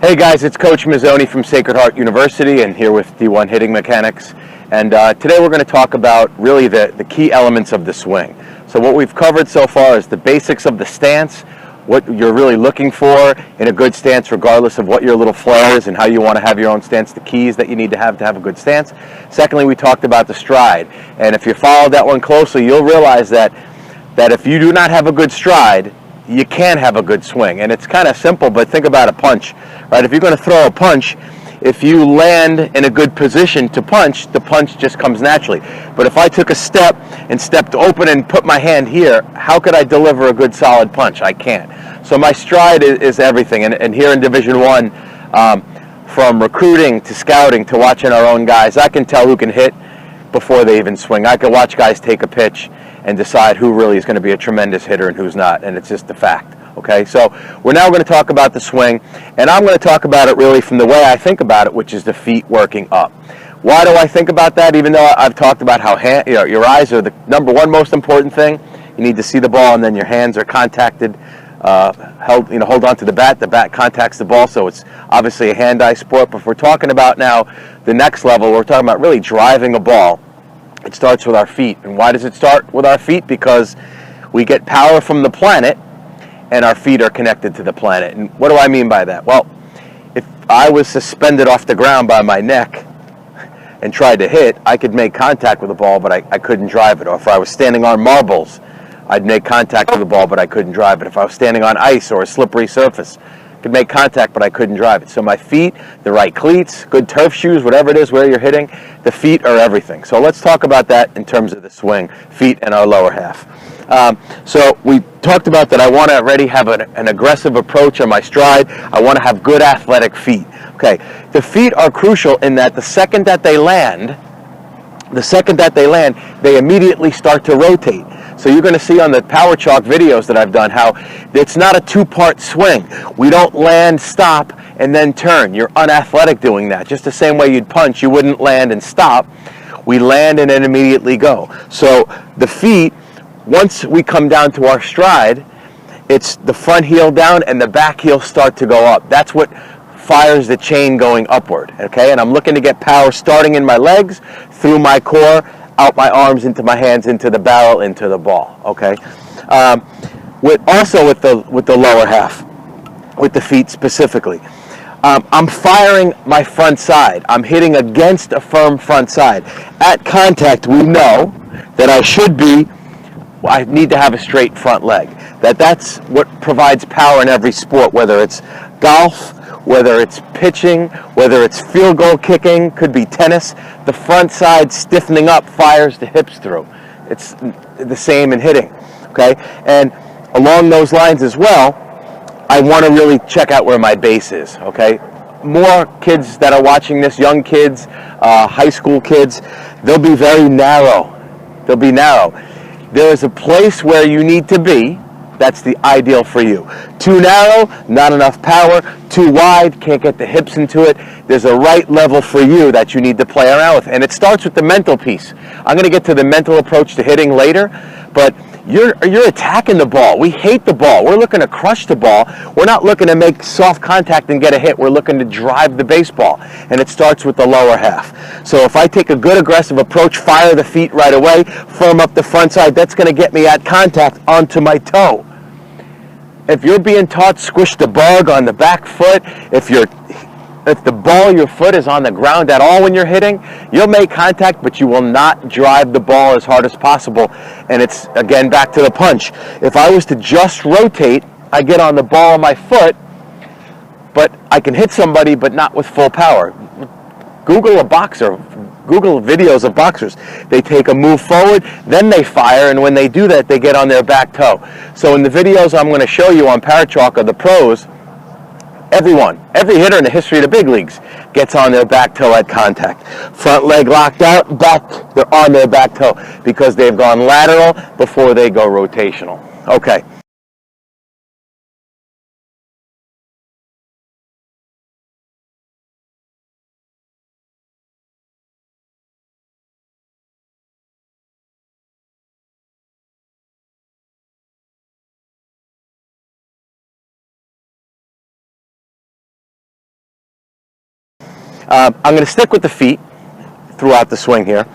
Hey guys, it's Coach Mazzoni from Sacred Heart University and here with D1 Hitting Mechanics. And today we're going to talk about really the key elements of the swing. So what we've covered so far is the basics of the stance, what you're really looking for in a good stance regardless of what your little flair is and how you want to have your own stance, the keys that you need to have a good stance. Secondly, we talked about the stride. And if you follow that one closely, you'll realize that if you do not have a good stride, you can't have a good swing. And it's kind of simple, but think about a punch, right? If you're going to throw a punch, if you land in a good position to punch, the punch just comes naturally. But if I took a step and stepped open and put my hand here, how could I deliver a good solid punch? I can't. So my stride is everything. And here in Division I, from recruiting to scouting to watching our own guys, I can tell who can hit before they even swing. I can watch guys take a pitch and decide who really is going to be a tremendous hitter and who's not, and it's just a fact. Okay, so we're now going to talk about the swing, and I'm going to talk about it really from the way I think about it, which is the feet working up. Why do I think about that? Even though I've talked about how your eyes are the number one most important thing. You need to see the ball, and then your hands are contacted, hold on to the bat contacts the ball, so it's obviously a hand-eye sport. But if we're talking about now the next level, we're talking about really driving a ball. It starts with our feet. And why does it start with our feet? Because we get power from the planet, and our feet are connected to the planet. And what do I mean by that? Well, if I was suspended off the ground by my neck and tried to hit, I could make contact with the ball, but I couldn't drive it. Or if I was standing on marbles, I'd make contact with the ball, but I couldn't drive it. If I was standing on ice or a slippery surface, I could make contact, but I couldn't drive it. So my feet, the right cleats, good turf shoes, whatever it is where you're hitting, the feet are everything. So let's talk about that in terms of the swing, feet and our lower half. So we talked about that I want to already have an aggressive approach on my stride. I want to have good athletic feet. Okay, the feet are crucial in that the second that they land, they immediately start to rotate. So you're going to see on the Power Chalk videos that I've done how it's not a two-part swing. We don't land, stop, and then turn. You're unathletic doing that. Just the same way you'd punch, you wouldn't land and stop. We land and then immediately go. So the feet, once we come down to our stride, it's the front heel down and the back heel start to go up. That's what fires the chain going upward, okay? And I'm looking to get power starting in my legs, through my core, out my arms, into my hands, into the barrel, into the ball, okay? With the lower half, with the feet specifically. I'm firing my front side. I'm hitting against a firm front side. At contact, we know that I need to have a straight front leg. That's what provides power in every sport, whether it's golf, whether it's pitching, whether it's field goal kicking, could be tennis. The front side stiffening up fires the hips through. It's the same in hitting, okay? And along those lines as well, I want to really check out where my base is, okay? More kids that are watching this, young kids, high school kids, they'll be very narrow. They'll be narrow. There is a place where you need to be. That's the ideal for you. Too narrow, not enough power. Too wide, can't get the hips into it. There's a right level for you that you need to play around with. And it starts with the mental piece. I'm going to get to the mental approach to hitting later, but you're attacking the ball. We hate the ball. We're looking to crush the ball. We're not looking to make soft contact and get a hit. We're looking to drive the baseball. And it starts with the lower half. So if I take a good aggressive approach, fire the feet right away, firm up the front side, that's going to get me at contact onto my toe. If you're being taught squish the bug on the back foot, if the ball of your foot is on the ground at all when you're hitting, you'll make contact, but you will not drive the ball as hard as possible. And it's, again, back to the punch. If I was to just rotate, I get on the ball of my foot, but I can hit somebody, but not with full power. Google a boxer. Google videos of boxers. They take a move forward, then they fire, and when they do that, they get on their back toe. So in the videos I'm going to show you on Parachalk of the pros, every hitter in the history of the big leagues gets on their back toe at contact. Front leg locked out, back, they're on their back toe because they've gone lateral before they go rotational. Okay. I'm going to stick with the feet throughout the swing here.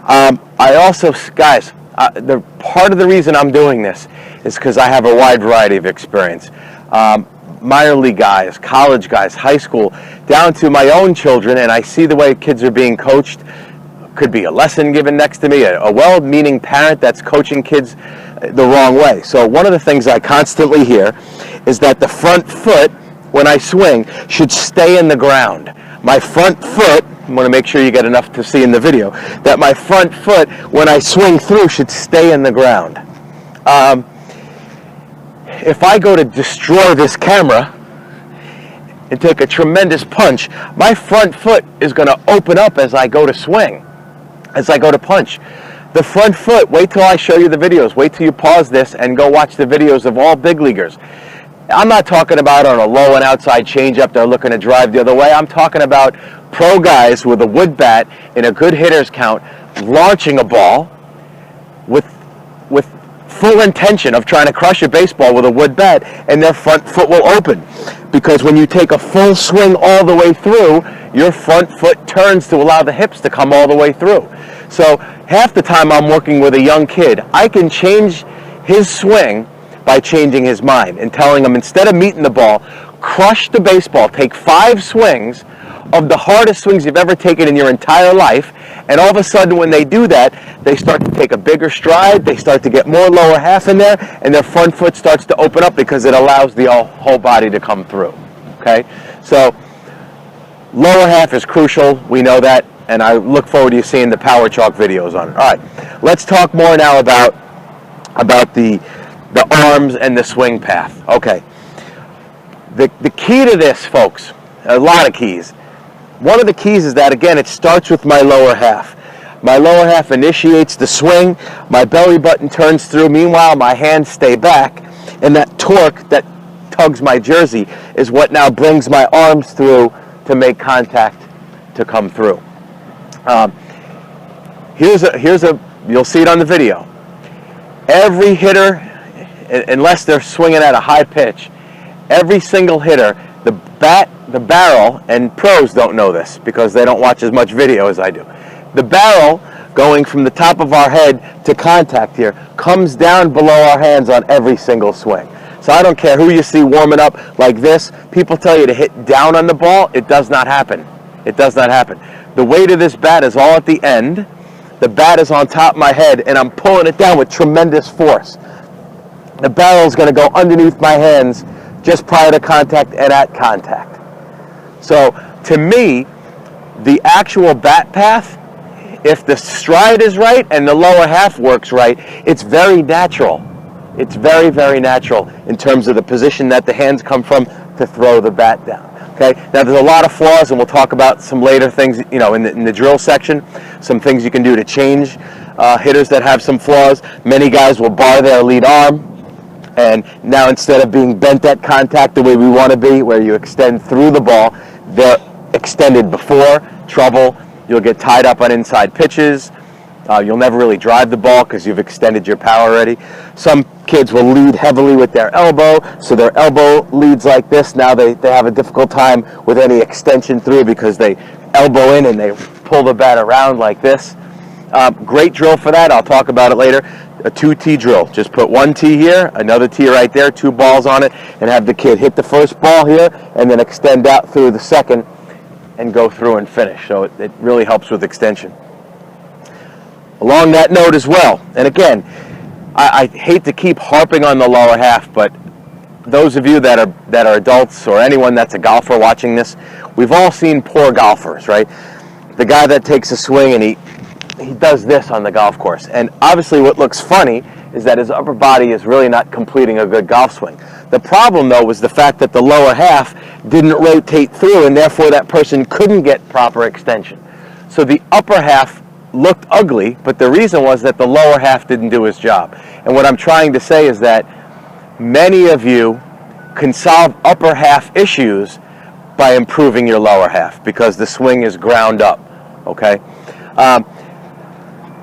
I also, guys, the part of the reason I'm doing this is because I have a wide variety of experience. Minor league guys, college guys, high school, down to my own children, and I see the way kids are being coached. Could be a lesson given next to me, a well-meaning parent that's coaching kids the wrong way. So one of the things I constantly hear is that the front foot, when I swing, should stay in the ground. My front foot, I want to make sure you get enough to see in the video, that my front foot, when I swing through, should stay in the ground. If I go to destroy this camera and take a tremendous punch, my front foot is going to open up as I go to swing, as I go to punch. The front foot, wait till I show you the videos. Wait till you pause this and go watch the videos of all big leaguers. I'm not talking about on a low and outside changeup they're looking to drive the other way. I'm talking about pro guys with a wood bat in a good hitter's count launching a ball with full intention of trying to crush a baseball with a wood bat, and their front foot will open. Because when you take a full swing all the way through, your front foot turns to allow the hips to come all the way through. So half the time I'm working with a young kid, I can change his swing by changing his mind and telling him, instead of meeting the ball, crush the baseball, take 5 swings of the hardest swings you've ever taken in your entire life, and all of a sudden when they do that, they start to take a bigger stride, they start to get more lower half in there, and their front foot starts to open up because it allows the whole body to come through. Okay? So lower half is crucial, we know that, and I look forward to you seeing the Power Chalk videos on it. All right, let's talk more now about the arms and the swing path. Okay, the key to this, folks, a lot of keys. One of the keys is that, again, it starts with my lower half. My lower half initiates the swing, my belly button turns through, meanwhile my hands stay back, and that torque that tugs my jersey is what now brings my arms through to make contact to come through. You'll see it on the video. Every hitter, unless they're swinging at a high pitch, every single hitter, the barrel, and pros don't know this because they don't watch as much video as I do. The barrel going from the top of our head to contact here comes down below our hands on every single swing. So I don't care who you see warming up like this. People tell you to hit down on the ball. It does not happen. It does not happen. The weight of this bat is all at the end. The bat is on top of my head, and I'm pulling it down with tremendous force. The barrel is going to go underneath my hands just prior to contact and at contact. So to me, the actual bat path, if the stride is right and the lower half works right, it's very natural. It's very, very natural in terms of the position that the hands come from to throw the bat down. Okay. Now there's a lot of flaws, and we'll talk about some later things, in the drill section, some things you can do to change hitters that have some flaws. Many guys will bar their lead arm, and now instead of being bent at contact the way we want to be, where you extend through the ball, they're extended before. Trouble. You'll get tied up on inside pitches. You'll never really drive the ball because you've extended your power already. Some kids will lead heavily with their elbow, so their elbow leads like this. Now they have a difficult time with any extension through because they elbow in and they pull the bat around like this. Great drill for that. I'll talk about it later. A 2-tee drill. Just put 1 tee here, another tee right there, 2 balls on it, and have the kid hit the first ball here and then extend out through the second and go through and finish. So it really helps with extension. Along that note as well, and again, I hate to keep harping on the lower half, but those of you that are adults or anyone that's a golfer watching this, we've all seen poor golfers, right? The guy that takes a swing and he does this on the golf course. And obviously what looks funny is that his upper body is really not completing a good golf swing. The problem, though, was the fact that the lower half didn't rotate through, and therefore that person couldn't get proper extension. So the upper half looked ugly, but the reason was that the lower half didn't do his job. And what I'm trying to say is that many of you can solve upper half issues by improving your lower half because the swing is ground up, okay?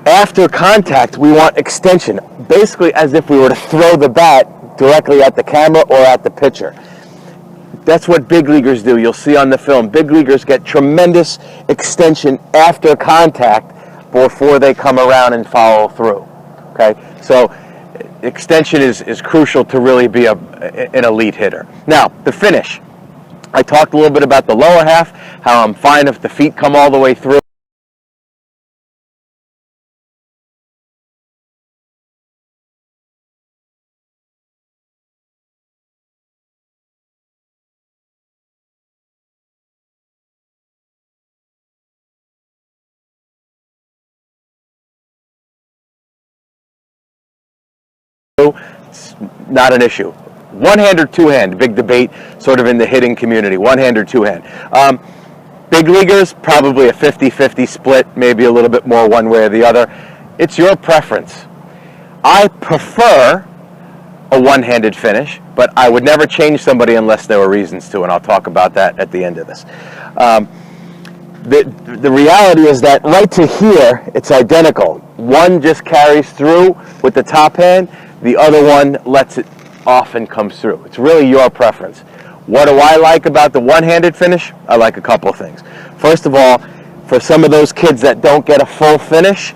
After contact, we want extension, basically as if we were to throw the bat directly at the camera or at the pitcher. That's what big leaguers do. You'll see on the film, big leaguers get tremendous extension after contact before they come around and follow through. Okay, so extension is crucial to really be an elite hitter. Now, the finish. I talked a little bit about the lower half, how I'm fine if the feet come all the way through. It's not an issue. One hand or two hand, big debate sort of in the hitting community, one hand or two hand. Big leaguers, probably a 50-50 split, maybe a little bit more one way or the other. It's your preference. I prefer a one-handed finish, but I would never change somebody unless there were reasons to, and I'll talk about that at the end of this. The reality is that right to here, it's identical. One just carries through with the top hand, the other one lets it off and comes through. It's really your preference. What do I like about the one-handed finish? I like a couple of things. First of all, for some of those kids that don't get a full finish,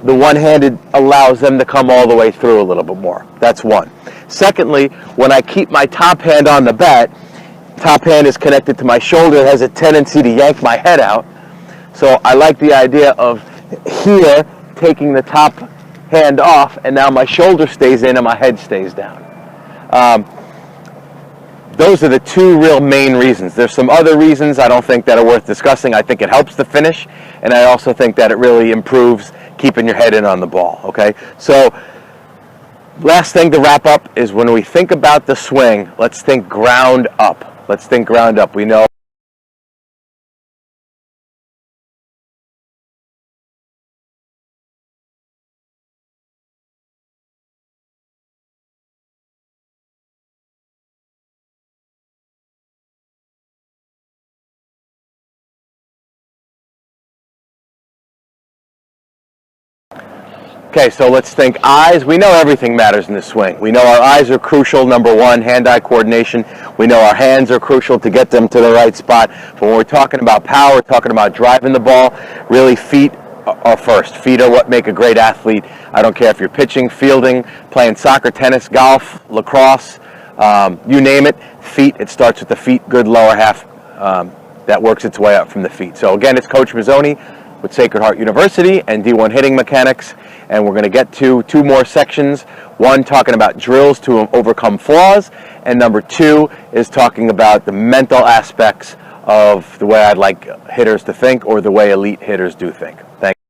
the one-handed allows them to come all the way through a little bit more. That's one. Secondly, when I keep my top hand on the bat, top hand is connected to my shoulder, it has a tendency to yank my head out. So I like the idea of here taking the top hand off, and now my shoulder stays in and my head stays down. Those are the two real main reasons. There's some other reasons I don't think that are worth discussing. I think it helps the finish, and I also think that it really improves keeping your head in on the ball, okay? So last thing to wrap up is when we think about the swing, let's think ground up. Let's think ground up. We know okay, so let's think eyes. We know everything matters in the swing. We know our eyes are crucial, number one, hand-eye coordination. We know our hands are crucial to get them to the right spot. But when we're talking about power, talking about driving the ball, really feet are first. Feet are what make a great athlete. I don't care if you're pitching, fielding, playing soccer, tennis, golf, lacrosse, you name it. Feet, it starts with the feet, good lower half that works its way up from the feet. So again, it's Coach Mazzoni with Sacred Heart University and D1 Hitting Mechanics, and we're going to get to two more sections. One, talking about drills to overcome flaws, and number two is talking about the mental aspects of the way I'd like hitters to think, or the way elite hitters do think. Thank you.